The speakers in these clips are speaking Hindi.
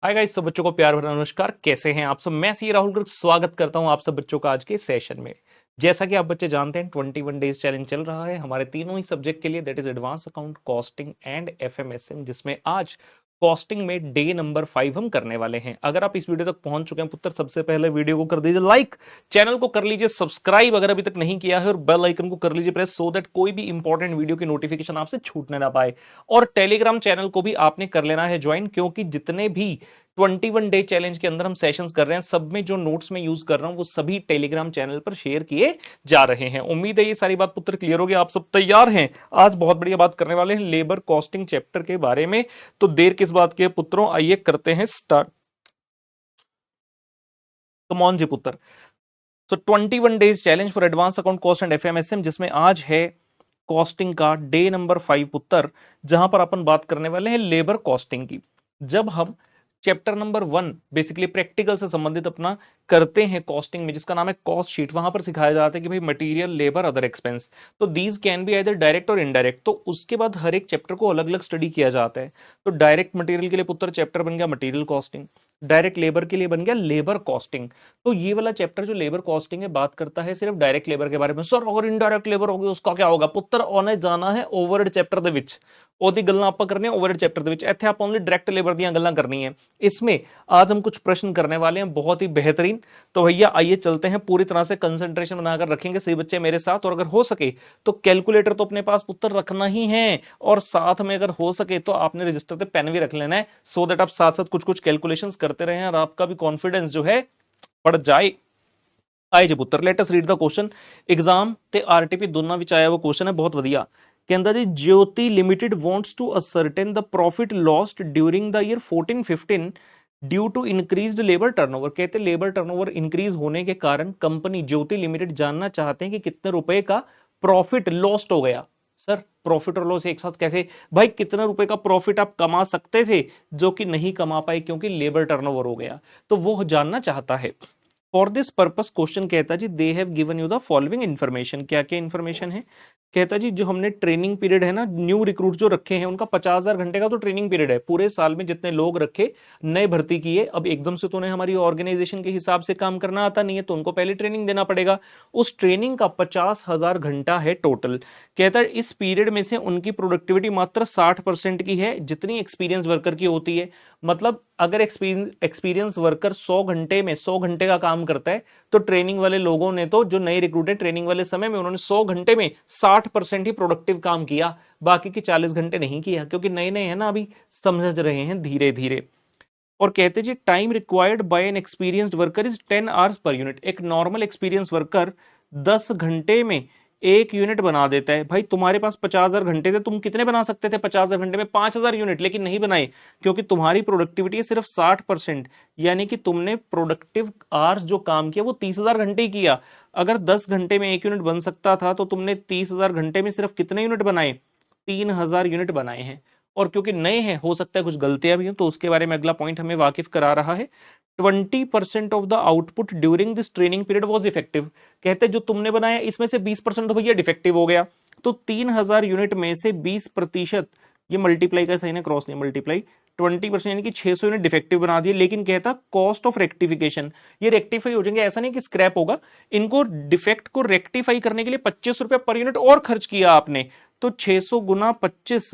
हाय गाइस, सब बच्चों को प्यार भरा नमस्कार। कैसे हैं आप सब? मैं सी राहुल गर्ग स्वागत करता हूं आप सब बच्चों का आज के सेशन में। जैसा कि आप बच्चे जानते हैं 21 डेज चैलेंज चल रहा है हमारे तीनों ही सब्जेक्ट के लिए, that is advance account, costing and FMSM, जिसमें आज कॉस्टिंग में डे नंबर 5 हम करने वाले हैं। अगर आप इस वीडियो तक पहुंच चुके हैं पुत्र, सबसे पहले वीडियो को कर दीजिए लाइक, चैनल को कर लीजिए सब्सक्राइब अगर अभी तक नहीं किया है, और बेल आइकन को कर लीजिए प्रेस, सो दैट कोई भी इंपॉर्टेंट वीडियो की नोटिफिकेशन आपसे छूटने ना पाए। और टेलीग्राम चैनल को भी आपने कर लेना है ज्वाइन, क्योंकि जितने भी 21 डे चैलेंज के अंदर हम सेशंस कर रहे हैं, सब में जो नोट्स में यूज कर रहा हूं वो सभी टेलीग्राम चैनल पर शेयर किए जा रहे हैं। उम्मीद है ये सारी बात पुत्र क्लियर हो गई, आप सब तैयार हैं। आज बहुत बढ़िया बात करने वाले हैं लेबर कॉस्टिंग चैप्टर के बारे में, तो देर किस बात की है पुत्रों, आइए करते हैं स्टार्ट। कमॉन जी पुत्र। तो 21 days challenge for advance account cost and FMSM, जिसमें आज है कॉस्टिंग का डे नंबर 5 पुत्र, जहां पर अपन बात करने वाले हैं लेबर कॉस्टिंग की। जब हम चैप्टर नंबर 1 बेसिकली प्रैक्टिकल से संबंधित अपना करते हैं कॉस्टिंग में, जिसका नाम है कॉस्ट शीट, वहां पर सिखाया जाता है कि भाई मटेरियल, लेबर, अदर एक्सपेंस, तो these can be either direct और इनडायरेक्ट। तो उसके बाद हर एक चैप्टर को अलग अलग स्टडी किया जाता है। तो डायरेक्ट मटेरियल के लिए पुत्र चैप्टर बन गया मटेरियल कॉस्टिंग, डायरेक्ट लेबर के लिए बन गया लेबर कॉस्टिंग। तो ये वाला चैप्टर जो लेबर कॉस्टिंग है बात करता है सिर्फ डायरेक्ट लेबर के बारे में। सर अगर इनडायरेक्ट लेबर होगी उसका क्या होगा? पुत्र ओने जाना है ओवरहेड चैप्टर ਦੇ ਵਿੱਚ, ਉਹਦੀ ਗੱਲਾਂ ਆਪਾਂ करने ओवरहेड चैप्टर ਦੇ ਵਿੱਚ। ਇੱਥੇ ਆਪਾਂ ओनली डायरेक्ट लेबर ਦੀਆਂ ਗੱਲਾਂ करनी है। इसमें आज हम कुछ प्रश्न करने वाले हैं बहुत ही बेहतरीन। तो भैया आइए चलते हैं, पूरी तरह से कंसंट्रेशन बनाकर रखेंगे सही बच्चे मेरे साथ, और अगर हो सके तो कैलकुलेटर तो अपने पास पुत्र रखना ही है, और साथ में अगर हो सके तो आपने रजिस्टर पे पेन भी रख लेना है, सो दैट आप साथ साथ कुछ कुछ कैलकुलेशंस करते रहें और आपका भी कॉन्फिडेंस जो है बढ़ जाए। आए जी पुत्र, let us read the question. Exam ਤੇ ਆਰਟੀਪੀ ਦੋਨਾਂ ਵਿੱਚ ਆਇਆ ਉਹ क्वेश्चन है, बहुत ਵਧੀਆ। ਕਹਿੰਦਾ ਜੀ Jyoti limited wants to ascertain the profit lost during the year 14-15 due to increased labour turnover. कहते लेबर टर्नओवर इंक्रीज होने के कारण कंपनी ज्योति लिमिटेड जानना चाहते हैं कि कितने रुपए का प्रॉफिट लॉस्ट हो गया। सर प्रॉफिट और लॉस एक साथ कैसे? भाई कितने रुपए का प्रॉफिट आप कमा सकते थे जो कि नहीं कमा पाए क्योंकि लेबर टर्नओवर हो गया, तो वो जानना चाहता है। फॉर दिस पर्पस क्वेश्चन कहता जी they have given you the following information. क्या क्या इन्फॉर्मेशन है? कहता जी जो हमने ट्रेनिंग पीरियड है ना, न्यू रिक्रूट जो रखे हैं उनका 50,000 घंटे का तो ट्रेनिंग पीरियड है। पूरे साल में जितने लोग रखे, नए भर्ती किए, अब एकदम से तो उन्हें हमारी ऑर्गेनाइजेशन के हिसाब से काम करना आता नहीं है, तो उनको पहले ट्रेनिंग देना पड़ेगा। उस ट्रेनिंग का 50,000 घंटा है टोटल। कहता है इस पीरियड में से उनकी प्रोडक्टिविटी मात्र 60% की है, जितनी एक्सपीरियंस वर्कर की होती है। मतलब अगर एक्सपीरियंस वर्कर 100 घंटे में 100 घंटे का काम करता है, तो ट्रेनिंग वाले लोगों ने तो, जो नए रिक्रूट है, ट्रेनिंग वाले समय में उन्होंने 100 घंटे में 60% ही प्रोडक्टिव काम किया, बाकी के 40 घंटे नहीं किया, क्योंकि नए नए है ना, अभी समझ रहे हैं धीरे धीरे। और कहते जी time required by an experienced worker is 10 hours per unit. एक नॉर्मल एक्सपीरियंस वर्कर 10 घंटे में एक यूनिट बना देता है। भाई तुम्हारे पास 50,000 घंटे थे, तुम कितने बना सकते थे 50,000 घंटे में? 5,000 यूनिट, लेकिन नहीं बनाए क्योंकि तुम्हारी प्रोडक्टिविटी है सिर्फ 60%, यानी कि तुमने प्रोडक्टिव आवर्स जो काम किया वो 30,000 घंटे ही किया। अगर 10 घंटे में एक यूनिट बन सकता था तो तुमने 30,000 घंटे में सिर्फ कितने यूनिट बनाए? 3,000 यूनिट बनाए हैं। और क्योंकि नए हैं, हो सकता है कुछ गलतियां भी हो, तो उसके बारे में अगला पॉइंट हमें वाकिफ करा रहा है। 20% of the output during this training period was effective. कहते जो तुमने बनाया इसमें से 20% तो भैया डिफेक्टिव हो गया। तो 3,000 यूनिट में से 20%, ये मल्टीप्लाई का सही ना, क्रॉस नहीं, मल्टीप्लाई 20% यानी कि 600 यूनिट डिफेक्टिव बना दिए। लेकिन कहता कॉस्ट ऑफ रेक्टिफिकेशन, ये रेक्टिफाई हो जाएंगे, ऐसा नहीं कि स्क्रैप होगा। इनको डिफेक्ट को रेक्टिफाई करने के लिए 25 रुपए पर यूनिट और खर्च किया आपने। तो 600 गुना 25,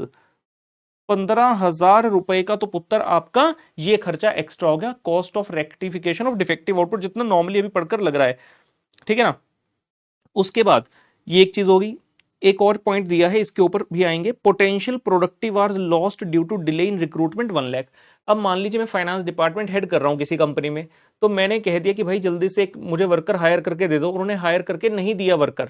15,000 रुपए का तो पुत्र आपका ये खर्चा एक्स्ट्रा हो गया, cost of rectification of defective output, जितना नॉर्मली अभी पढ़कर लग रहा है। ठीक है ना? उसके बाद ये एक चीज होगी, एक और पॉइंट दिया है, इसके ऊपर भी आएंगे। Potential productive hours lost due to delay in recruitment 1 lakh. अब मान लीजिए मैं फाइनेंस डिपार्टमेंट हेड कर रहा हूं किसी कंपनी में, तो मैंने कह दिया कि भाई जल्दी से एक मुझे वर्कर हायर करके दे दो, उन्होंने हायर करके नहीं दिया वर्कर।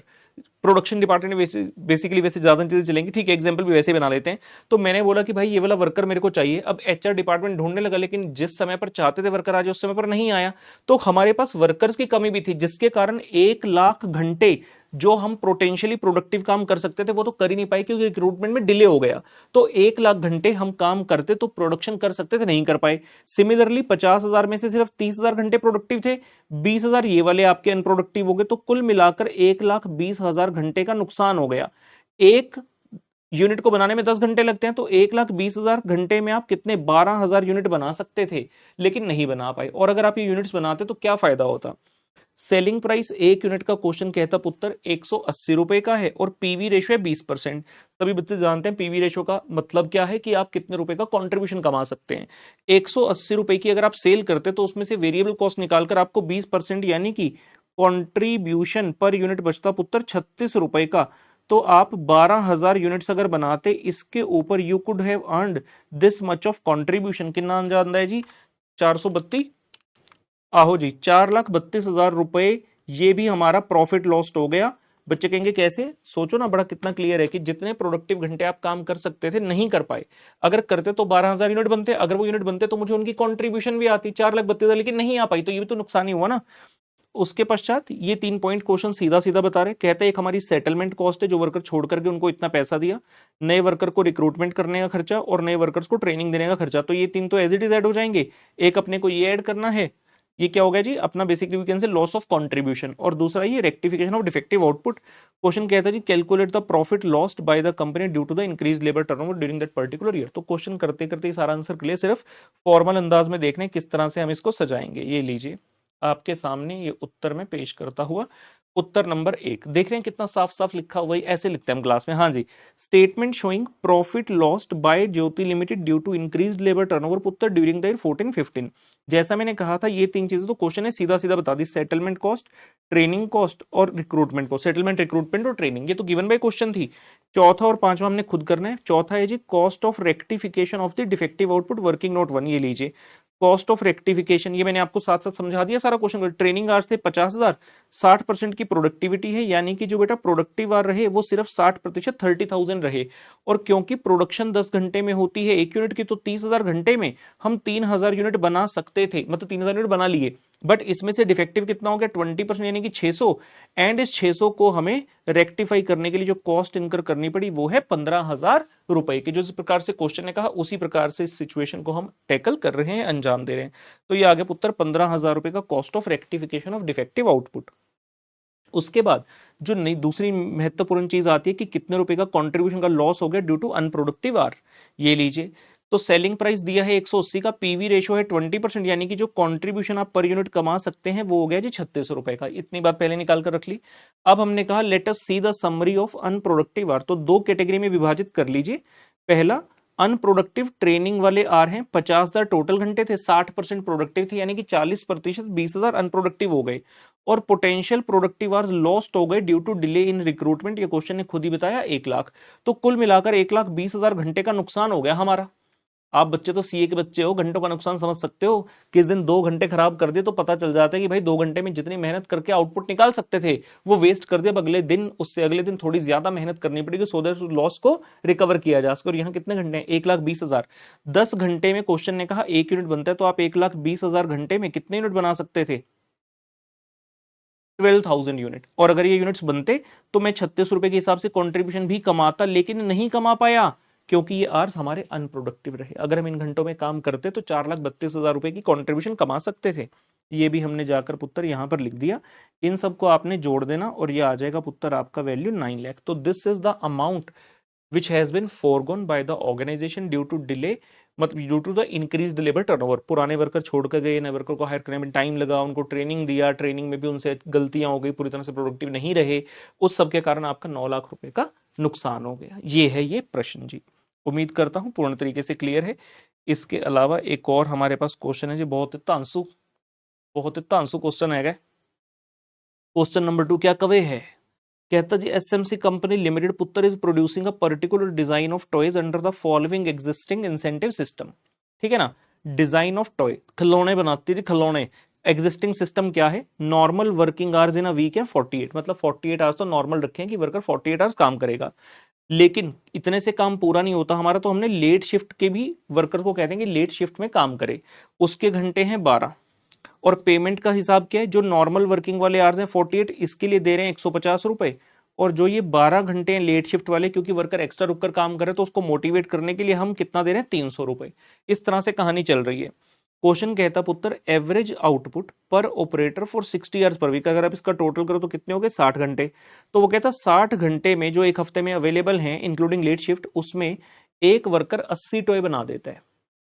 प्रोडक्शन डिपार्टमेंट में बेसिकली वैसे ज्यादा चीजें चलेंगी, ठीक है, एग्जांपल भी वैसे बना लेते हैं। तो मैंने बोला कि भाई ये वाला वर्कर मेरे को चाहिए। अब एचआर डिपार्टमेंट ढूंढने लगा, लेकिन जिस समय पर चाहते थे वर्कर आ जाए उस समय पर नहीं आया। तो हमारे पास वर्कर्स की कमी भी थी, जिसके कारण 1 लाख घंटे जो हम पोटेंशियली प्रोडक्टिव काम कर सकते थे वो तो कर ही नहीं पाए, क्योंकि रिक्रूटमेंट में डिले हो गया। तो 1 लाख घंटे हम काम करते तो प्रोडक्शन कर सकते थे, नहीं कर पाए। सिमिलरली 50,000 में से सिर्फ 30,000 घंटे प्रोडक्टिव थे, 20,000 ये वाले आपके अनप्रोडक्टिव हो गए, तो कुल मिलाकर 1,20,000 घंटे का नुकसान हो गया। एक यूनिट को बनाने में 10 घंटे लगते हैं, तो 1,20,000 घंटे में आप कितने 12,000 यूनिट बना सकते थे, लेकिन नहीं बना पाए। और अगर आप ये यूनिट्स बनाते तो क्या फायदा होता। सेलिंग प्राइस एक यूनिट का क्वेश्चन कहता पुत्र 180 रुपए का है और पीवी रेशियो है 20%। सभी बच्चे जानते हैं पीवी रेशियो का मतलब क्या है कि आप कितने रुपए का कंट्रीब्यूशन कमा सकते हैं। 180 रुपए की अगर आप सेल करते तो उसमें से वेरिएबल कॉस्ट निकालकर आपको 20% यानी कि कंट्रीब्यूशन पर यूनिट बचता पुत्र 36 रुपए का। तो आप 12,000 यूनिट्स अगर बनाते, इसके ऊपर you could have earned this much of contribution. कितना जानता है जी, 432, आहो जी 4,32,000 रुपए। ये भी हमारा प्रॉफिट लॉस्ट हो गया। बच्चे कहेंगे कैसे, सोचो ना, बड़ा कितना क्लियर है कि जितने प्रोडक्टिव घंटे आप काम कर सकते थे नहीं कर पाए। अगर करते तो 12,000 यूनिट बनते, अगर वो यूनिट बनते तो मुझे उनकी कंट्रीब्यूशन भी आती 4,32,000, लेकिन नहीं आ पाई, तो ये भी तो नुकसान ही हुआ ना। उसके पश्चात ये 3 पॉइंट क्वेश्चन सीधा सीधा बता रहे, कहते हैं एक हमारी सेटलमेंट कॉस्ट है जो वर्कर छोड़ करके उनको इतना पैसा दिया, नए वर्कर को रिक्रूटमेंट करने का खर्चा और नए वर्कर्स को ट्रेनिंग देने का खर्चा। तो ये 3 तो एज इट इज ऐड हो जाएंगे। एक अपने को ये ऐड करना है, ये क्या हो गया जी अपना basically we can say loss of contribution, और दूसरा ये rectification of defective output. Question कहता है जी calculate the profit lost by the company due to the increase labour turnover during that particular year. तो क्वेश्चन करते करते सारा आंसर क्लियर, सिर्फ फॉर्मल अंदाज में देखने किस तरह से हम इसको सजाएंगे। ये लीजिए आपके सामने ये उत्तर में पेश करता हुआ उत्तर नंबर 1 देख रहे हैं कितना साफ साफ लिखा हुआ है, ऐसे लिखते हैं हम क्लास में। हाँ जी, statement showing profit lost by Jyoti limited due to increased labour turnover पुत्र ड्यूरिंग द ईयर 14-15। जैसा मैंने कहा था ये 3 चीजें तो क्वेश्चन ने सीधा सीधा बता दी, सेटलमेंट कॉस्ट, ट्रेनिंग कॉस्ट और रिक्रूटमेंट कॉस्ट। सेटलमेंट, रिक्रूटमेंट और ट्रेनिंग ये तो गिवन बाय क्वेश्चन थी। चौथा और पांचवा हमने खुद करना है। चौथा है जी cost of rectification of the defective output working note 1। ये लीजिए कॉस्ट ऑफ रेक्टिफिकेशन, ये मैंने आपको साथ साथ समझा दिया सारा क्वेश्चन। ट्रेनिंग आवर्स थे 50,000, 60% की प्रोडक्टिविटी है, यानी कि जो बेटा प्रोडक्टिव आवर रहे वो सिर्फ 60%, 30,000 रहे। और क्योंकि प्रोडक्शन 10 घंटे में होती है एक यूनिट की, तो 30,000 घंटे में हम 3,000 यूनिट बना सकते थे, मतलब 3,000 यूनिट बना लिए। बट इसमें से डिफेक्टिव कितना हो गया 20%, यानी कि 600। एंड इस 600 को हमें रेक्टिफाई करने के लिए जो कॉस्ट इनकर करनी पड़ी वो है 15,000 रुपए की। जो इस प्रकार से क्वेश्चन ने कहा उसी प्रकार से इस सिचुएशन को हम टैकल कर रहे हैं, अंजाम दे रहे हैं। तो ये आगे पुत्र 15,000 रुपए का cost of rectification of defective output. उसके बाद जो नई दूसरी महत्वपूर्ण चीज आती है कि कितने रुपए का कंट्रीब्यूशन का लॉस हो गया ड्यू टू अनप्रोडक्टिव आवर। ये लीजिए, तो सेलिंग प्राइस दिया है 180 का, पीवी रेशियो है 20%, यानी कि जो कंट्रीब्यूशन आप पर यूनिट कमा सकते हैं वो हो गया जी 36 रुपए का। इतनी बात पहले निकाल कर रख ली। अब हमने कहा let us see the summary of unproductive hour. तो 2 कैटेगरी में विभाजित कर लीजिए। पहला अनप्रोडक्टिव ट्रेनिंग वाले आर हैं, 50,000 टोटल घंटे थे, 60% प्रोडक्टिव थे, यानी कि 40%, 20,000 अनप्रोडक्टिव हो गए। और पोटेंशियल प्रोडक्टिव आवर्स लॉस्ट हो गए due to delay in recruitment, ये क्वेश्चन ने खुद ही बताया 1 लाख। तो कुल मिलाकर 1,20,000 घंटे का नुकसान हो गया हमारा। आप बच्चे तो सीए के बच्चे हो, घंटों का नुकसान समझ सकते हो। किस दिन 2 घंटे खराब कर दिए तो पता चल जाता है कि भाई 2 घंटे में जितनी मेहनत करके आउटपुट निकाल सकते थे वो वेस्ट कर दिया। अब अगले दिन, उससे अगले दिन थोड़ी ज्यादा मेहनत करनी पड़ेगी सो दैट लॉस को रिकवर किया जा सके। और यहाँ कितने घंटे हैं 1,20,000। 10 घंटे में क्वेश्चन ने कहा 1 यूनिट बनता है, तो आप 1,20,000 घंटे में कितने यूनिट बना सकते थे 12,000 यूनिट। और अगर ये यूनिट्स बनते तो मैं 36 रुपए के हिसाब से कंट्रीब्यूशन भी कमाता, लेकिन नहीं कमा पाया क्योंकि ये आवर्स हमारे अनप्रोडक्टिव रहे। अगर हम इन घंटों में काम करते तो 4,32,000 रुपए की कंट्रीब्यूशन कमा सकते थे। ये भी हमने जाकर पुत्र यहां पर लिख दिया। इन सबको आपने जोड़ देना और ये आ जाएगा पुत्र आपका वैल्यू 9 लाख। तो this is the amount which has been foregone by the organization due to delay, मतलब due to the increase labour turnover. पुराने वर्कर छोड़कर गए, नए वर्कर को हायर करने में टाइम लगा, उनको ट्रेनिंग दिया, ट्रेनिंग में भी उनसे गलतियां हो गई, पूरी तरह से प्रोडक्टिव नहीं रहे, उस सब के कारण आपका 9 लाख रुपए का नुकसान हो गया। ये है ये प्रश्न जी। उम्मीद करता हूं पूर्ण तरीके से क्लियर है। इसके अलावा एक और हमारे पास क्वेश्चन है जी, बहुत ही तांसु क्वेश्चन है। क्वेश्चन नंबर 2 क्या कवे है, कहता जी एसएमसी कंपनी लिमिटेड पुत्र is producing a particular design of toys under the following existing incentive system. ठीक है ना, डिजाइन ऑफ टॉय, खिलौने बनाती है जी, खिलौने। एग्जिस्टिंग सिस्टम क्या है, normal working hours in a week है 48, मतलब 48 आवर्स तो नॉर्मल रखे हैं कि वर्कर 48 आवर्स काम करेगा। लेकिन इतने से काम पूरा नहीं होता हमारा, तो हमने लेट शिफ्ट के भी वर्कर को कहते हैं कि लेट शिफ्ट में काम करे, उसके घंटे हैं 12। और पेमेंट का हिसाब क्या है, जो नॉर्मल वर्किंग वाले आवर्स हैं 48, इसके लिए दे रहे हैं 150 रुपए। और जो ये 12 घंटे हैं लेट शिफ्ट वाले, क्योंकि वर्कर एक्स्ट्रा रुककर काम करे तो उसको मोटिवेट करने के लिए हम कितना दे रहे हैं 300 रुपए। इस तरह से कहानी चल रही है। क्वेश्चन कहता पुत्र average output per operator for 60 hours per week, अगर आप इसका टोटल करो तो कितने हो गए 60 घंटे। तो वो कहता 60 घंटे में जो एक हफ्ते में अवेलेबल हैं इंक्लूडिंग लेट शिफ्ट, उसमें एक वर्कर 80 टॉय बना देता है।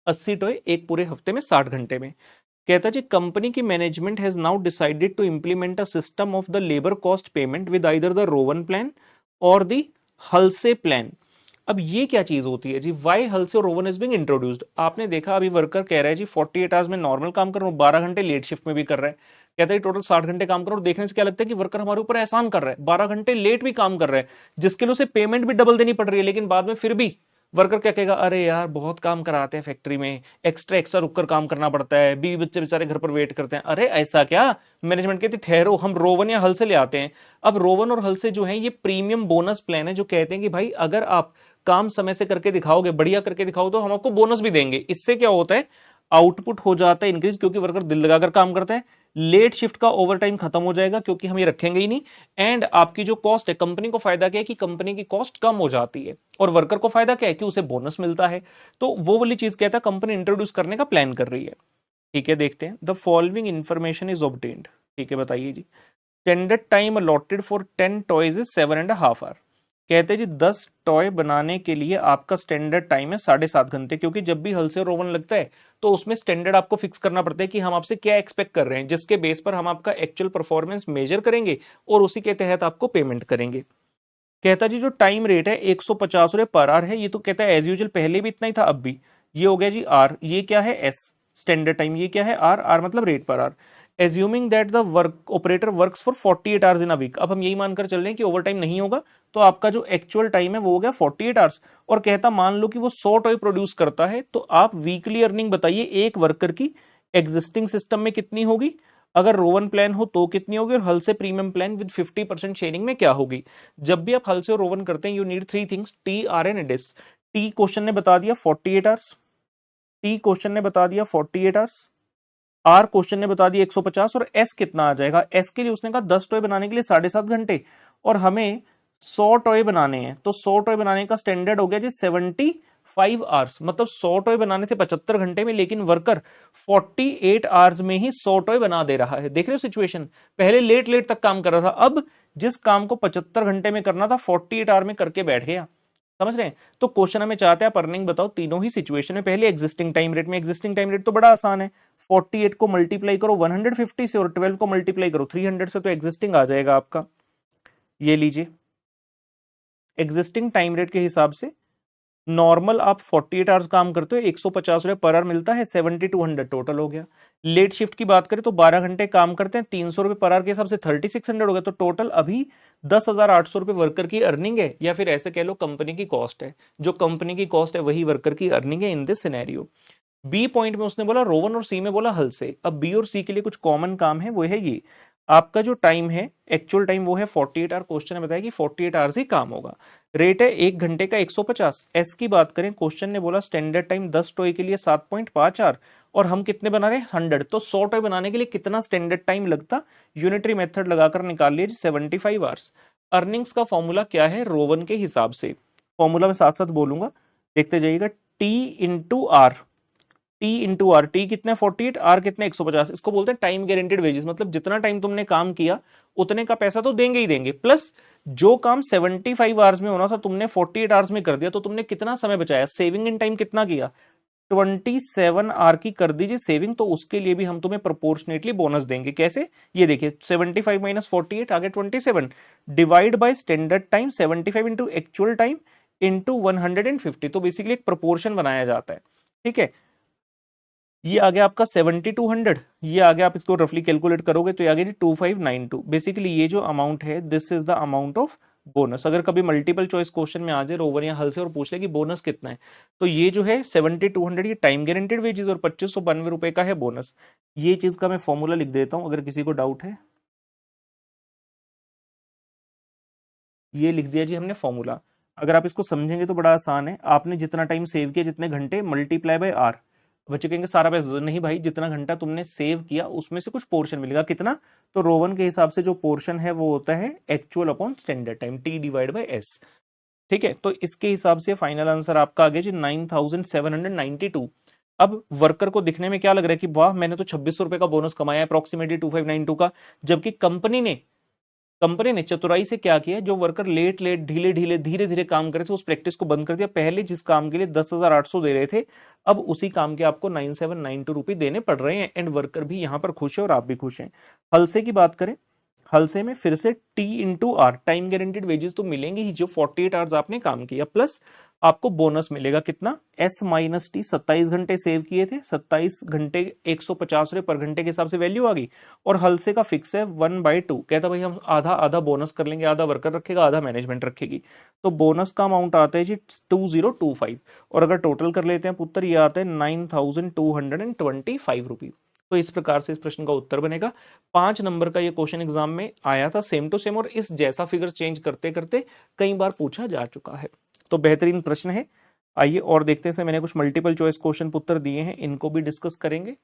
80 टॉय एक पूरे हफ्ते में 60 घंटे में। कहता जी कंपनी की management has now decided to implement a system of the labour cost payment with either the Rowan plan or the Halsey plan. अब ये क्या चीज होती है जी, वाई हल्से और रोवन इज बिंग इंट्रोड्यूस्ड। आपने देखा अभी वर्कर कह रहा है जी 48 आवर्स में नॉर्मल काम कर रहा हूँ, 12 घंटे लेट शिफ्ट में भी कर रहा है। कहता है टोटल 60 घंटे काम करो, और देखने से क्या लगता है कि वर्कर हमारे ऊपर एहसान कर रहा है, 12 घंटे लेट भी काम कर रहा है, जिसके लिए उसे पेमेंट भी डबल देनी पड़ रही है। लेकिन बाद में फिर भी वर्कर क्या कहेगा, अरे यार बहुत काम कराते हैं फैक्ट्री में, एक्स्ट्रा रुक कर काम करना पड़ता है, बीवी बच्चे बेचारे घर पर वेट करते हैं। अरे ऐसा क्या, मैनेजमेंट कहती ठहरो हम रोवन या हल से ले आते हैं। अब रोवन और हल से जो है ये प्रीमियम बोनस प्लान है, जो कहते हैं कि भाई अगर आप काम समय से करके दिखाओगे, बढ़िया करके दिखाओ, तो हम आपको बोनस भी देंगे। इससे क्या होता है, आउटपुट हो जाता है इंक्रीज, क्योंकि वर्कर दिल लगाकर काम करते हैं। लेट शिफ्ट का ओवर टाइम खत्म हो जाएगा क्योंकि हम ये रखेंगे ही नहीं। एंड आपकी जो कॉस्ट है, कंपनी को फायदा क्या है कि कंपनी की कॉस्ट कम हो जाती है, और वर्कर को फायदा क्या है कि उसे बोनस मिलता है। तो वो वाली चीज कहता है कंपनी इंट्रोड्यूस करने का प्लान कर रही है। ठीक है, देखते हैं। The following information is obtained. ठीक है, बताइए जी। Standard time allotted for 10 toys is 7.5 hour. कहते हैं जी 10 टॉय बनाने के लिए आपका स्टैंडर्ड टाइम है 7.5 घंटे, क्योंकि जब भी हल से रोवन लगता है तो उसमें स्टैंडर्ड आपको फिक्स करना पड़ता है कि हम आपसे क्या एक्सपेक्ट कर रहे हैं, जिसके बेस पर हम आपका एक्चुअल परफॉर्मेंस मेजर करेंगे और उसी के तहत आपको पेमेंट करेंगे। कहता जी जो टाइम रेट है 150 रुपए पर आवर है। ये तो कहता है एज यूजुअल पहले भी इतना ही था, अब भी। ये हो गया जी आर, ये क्या है एस स्टैंडर्ड टाइम, ये क्या है आर, आर मतलब rate per hour. Assuming that the work operator works for 48 hours in a week. अब हम यही मानकर चल रहे हैं कि ओवर टाइम नहीं होगा, तो आपका जो एक्चुअल टाइम है वो हो गया 48 आवर्स। और कहता मान लो कि वो 100 टॉय प्रोड्यूस करता है, तो आप वीकली अर्निंग बताइए एक वर्कर की एग्जिस्टिंग सिस्टम में कितनी होगी, अगर रोवन प्लान हो तो कितनी होगी, और हल से प्रीमियम प्लान विद 50% शेयरिंग में क्या होगी। जब भी आप हल से और रोवन करते हैं you need 3 things, T R and S. T question ने बता दिया 48 आवर्स, टी क्वेश्चन ने बता दिया 48 आवर्स, आर क्वेश्चन ने बता दिया 150, और एस कितना आ जाएगा। एस के लिए उसने कहा 10 टॉय बनाने के लिए 7.5 घंटे, और हमें 100 टॉय बनाने हैं, तो 100 टॉय बनाने का स्टैंडर्ड हो गया जी 75 आवर्स। मतलब 100 टॉय बनाने थे 75 घंटे में, लेकिन वर्कर 48 आवर्स में ही 100 टॉय बना दे रहा है। देख रहे हो सिचुएशन, पहले लेट लेट तक काम कर रहा था, अब जिस काम को 75 घंटे में करना था 48 आवर में करके बैठ गया। समझ रहे हैं। तो क्वेश्चन हमें चाहते हैं आप अर्निंग बताओ तीनों ही सिचुएशन में। पहले एग्जिस्टिंग टाइम रेट में, एग्जिस्टिंग टाइम रेट तो बड़ा आसान है, 48 को मल्टीप्लाई करो 150 से और 12 को मल्टीप्लाई करो 300 से, तो एग्जिस्टिंग आ जाएगा आपका। ये लीजिए एग्जिस्टिंग टाइम रेट के हिसाब से नॉर्मल आप 48 आवर्स काम करते हो 150 रुपए पर आवर मिलता है, 7200 टोटल हो गया। लेट शिफ्ट की बात करें तो 12 घंटे काम करते हैं 300 रुपए पर आवर के हिसाब से 3600 हो गया। तो टोटल अभी 10,800 रुपए वर्कर की अर्निंग है, या फिर ऐसे कह लो कंपनी की कॉस्ट है। जो कंपनी की कॉस्ट है वही वर्कर की अर्निंग है in this scenario. B point में उसने बोला रोवन और सी में बोला हल से। अब बी और सी के लिए कुछ कॉमन काम है, वो है ये आपका जो टाइम है एक्चुअल टाइम वो है 48 आवर। क्वेश्चन ने बताया कि 48 आवर्स ही काम होगा। रेट है 1 घंटे का 150। एस की बात करें, क्वेश्चन ने बोला स्टैंडर्ड टाइम 10 टॉय के लिए 7.5 आवर, और हम कितने बना रहे हैं 100, तो 100 टॉय बनाने के लिए कितना स्टैंडर्ड टाइम लगता, यूनिटरी मेथड लगाकर निकाल लिए 75 आवर्स। अर्निंग्स का फॉर्मूला क्या है रोवन के हिसाब से, फॉर्मूला में साथ साथ बोलूंगा, देखते जाइएगा। T into R, T into R, T कितने 48, आर कितने 150। इसको बोलते हैं टाइम गारंटीड वेजेस, मतलब जितना टाइम तुमने काम किया उतने का पैसा तो देंगे ही देंगे, प्लस जो काम 75 आवर्स में होना था तुमने 48 आवर्स में कर दिया, तो तुमने कितना समय बचाया, सेविंग इन टाइम कितना किया, 27 आवर की कर दीजिए सेविंग। तो उसके लिए भी हम तुम्हें प्रोपोर्शनेटली बोनस देंगे। कैसे, ये देखिए 75 माइनस 48 आगे 27 divide by standard time 75 into actual time into 150। तो बेसिकली एक प्रोपोर्शन बनाया जाता है। ठीक है, ये आ गया आपका 7200, ये आ गया, आप इसको रफली कैलकुलेट करोगे तो ये आ गया 2592। बेसिकली ये जो अमाउंट है this is the amount of bonus. अगर कभी मल्टीपल चॉइस क्वेश्चन में आ जाए रोवन या हल से और पूछ ले कि बोनस कितना है, तो ये जो है 7200 ये टाइम गारंटेड वेजेस और 2592 रुपए का है बोनस। ये चीज का मैं फॉर्मूला लिख देता हूं अगर किसी को डाउट है। ये लिख दिया जी हमने फॉर्मूला। अगर आप इसको समझेंगे तो बड़ा आसान है, आपने जितना टाइम सेव किया जितने घंटे मल्टीप्लाई बाय आर। बच्चे कहेंगे सारा पैसा नहीं भाई, जितना घंटा तुमने सेव किया उसमें से कुछ पोर्शन मिलेगा, कितना, तो रोवन के हिसाब से जो पोर्शन है वो होता है actual upon standard time, T divide by S. ठीक है, तो इसके हिसाब से फाइनल आंसर आपका आ गया जी 9792। अब वर्कर को दिखने में क्या लग रहा है कि वाह मैंने तो 2600 रुपए का बोनस कमाया अप्रोक्सीमेटली 2592 का, जबकि कंपनी ने चतुराई से क्या किया, जो वर्कर लेट ढीले धीरे धीरे काम करे थे उस प्रैक्टिस को बंद कर दिया। पहले जिस काम के लिए 10,800 दे रहे थे, अब उसी काम के आपको 9792 रुपए देने पड़ रहे हैं, एंड वर्कर भी यहां पर खुश है और आप भी खुश हैं। हलसे की बात करें, हलसे में फिर से T/R टाइम गारंटीड वेजेस तो मिलेंगे ही, जो 48 आवर्स आपने काम किया, प्लस आपको बोनस मिलेगा कितना, S माइनस टी, 27 घंटे सेव किए थे, 27 घंटे 150 रुपए पर घंटे के हिसाब से वैल्यू आ गई। और हलसे का फिक्स है 1/2, कहता भाई हम आधा आधा बोनस कर लेंगे, आधा वर्कर रखेगा आधा मैनेजमेंट रखेगी। तो बोनस का अमाउंट आता है जी 2025, और अगर टोटल कर लेते हैं पुत्र, ये आता है 9225 रुपीज। तो इस प्रकार से इस प्रश्न का उत्तर बनेगा। 5 नंबर का ये क्वेश्चन एग्जाम में आया था सेम टू सेम, और इस जैसा फिगर चेंज करते करते कई बार पूछा जा चुका है। तो बेहतरीन प्रश्न है। आइए और देखते हैं, मैंने कुछ मल्टीपल चॉइस क्वेश्चन उत्तर दिए हैं, इनको भी डिस्कस करेंगे,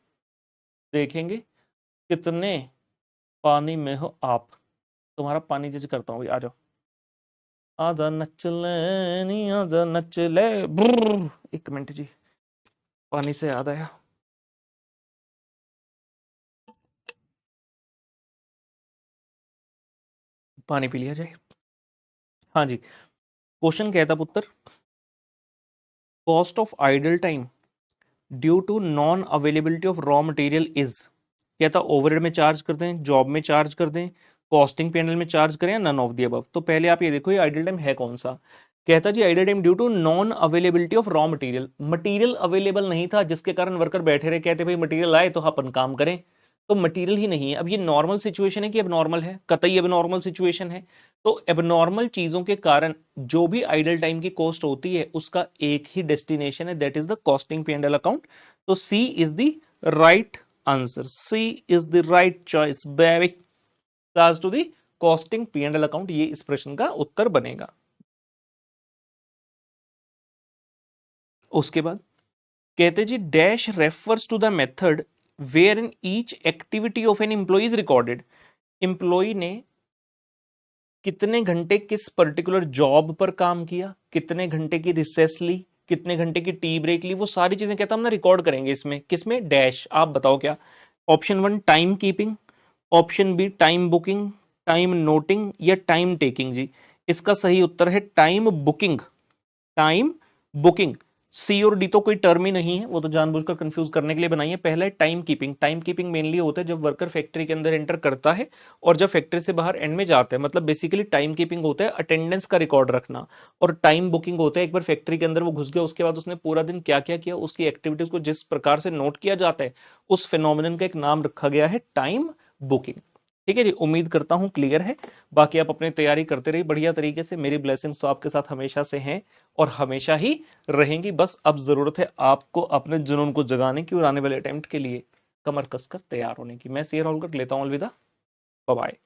देखेंगे कितने पानी में हो आप। तुम्हारा पानी जज करता हूँ, आ जाओ। आजा नच ले नी आजा नच ले, एक मिनट जी, पानी से याद आया, पानी पी लिया जाए। हाँ जी, क्वेश्चन कहता पुत्र, cost of idle time due to non availability of raw material is, कहता ओवरहेड में चार्ज कर दें, जॉब में चार्ज कर दें, कॉस्टिंग पैनल में चार्ज करें, नन ऑफ दी अबव। तो पहले आप ये देखो ये आइडल टाइम है कौन सा। कहता जी idle time due to non availability of raw material, material available नहीं था जिसके कारण वर्कर बैठे रहे, कहते भाई मटेरियल आए तो अपन काम करें, तो मटेरियल ही नहीं है। अब ये नॉर्मल सिचुएशन है कि एबनॉर्मल है, कतई एबनॉर्मल सिचुएशन है। तो एबनॉर्मल चीजों के कारण जो भी आइडल टाइम की कॉस्ट होती है उसका एक ही डेस्टिनेशन है, that is the costing P&L account. तो C is the right answer, C is the right choice baby, to the costing P&L account, ये इस प्रश्न का उत्तर बनेगा। उसके बाद कहते जी dash refers to the method where in each activity of an employee is recorded, employee ने कितने घंटे किस पर्टिकुलर जॉब पर काम किया, कितने घंटे की रिसेस ली, कितने घंटे की टी ब्रेक ली, वो सारी चीजें कहता हम ना रिकॉर्ड करेंगे इसमें, किसमें, डैश। आप बताओ क्या, option 1 time keeping, option B time booking, time noting, या टाइम टेकिंग। जी इसका सही उत्तर है time booking, time booking. C और डी तो कोई टर्म ही नहीं है, वो तो जानबूझकर कंफ्यूज करने के लिए बनाई है। पहला है time keeping, time keeping mainly होता है जब वर्कर फैक्ट्री के अंदर एंटर करता है और जब फैक्ट्री से बाहर एंड में जाता है, मतलब बेसिकली टाइम कीपिंग होता है अटेंडेंस का रिकॉर्ड रखना, और टाइम बुकिंग होता है एक बार फैक्ट्री के अंदर वो घुस गया उसके बाद उसने पूरा दिन क्या क्या किया, उसकी एक्टिविटीज को जिस प्रकार से नोट किया जाता है उस फिनोमिनन का एक नाम रखा गया है टाइम बुकिंग। ठीक है जी, उम्मीद करता हूं क्लियर है। बाकी आप अपनी तैयारी करते रहिए बढ़िया तरीके से, मेरी ब्लेसिंग्स तो आपके साथ हमेशा से हैं और हमेशा ही रहेंगी। बस अब जरूरत है आपको अपने जुनून को जगाने की और आने वाले अटेम्प्ट के लिए कमर कसकर तैयार होने की। मैं सी राहुल कर लेता हूं, अलविदा, बाय बाय।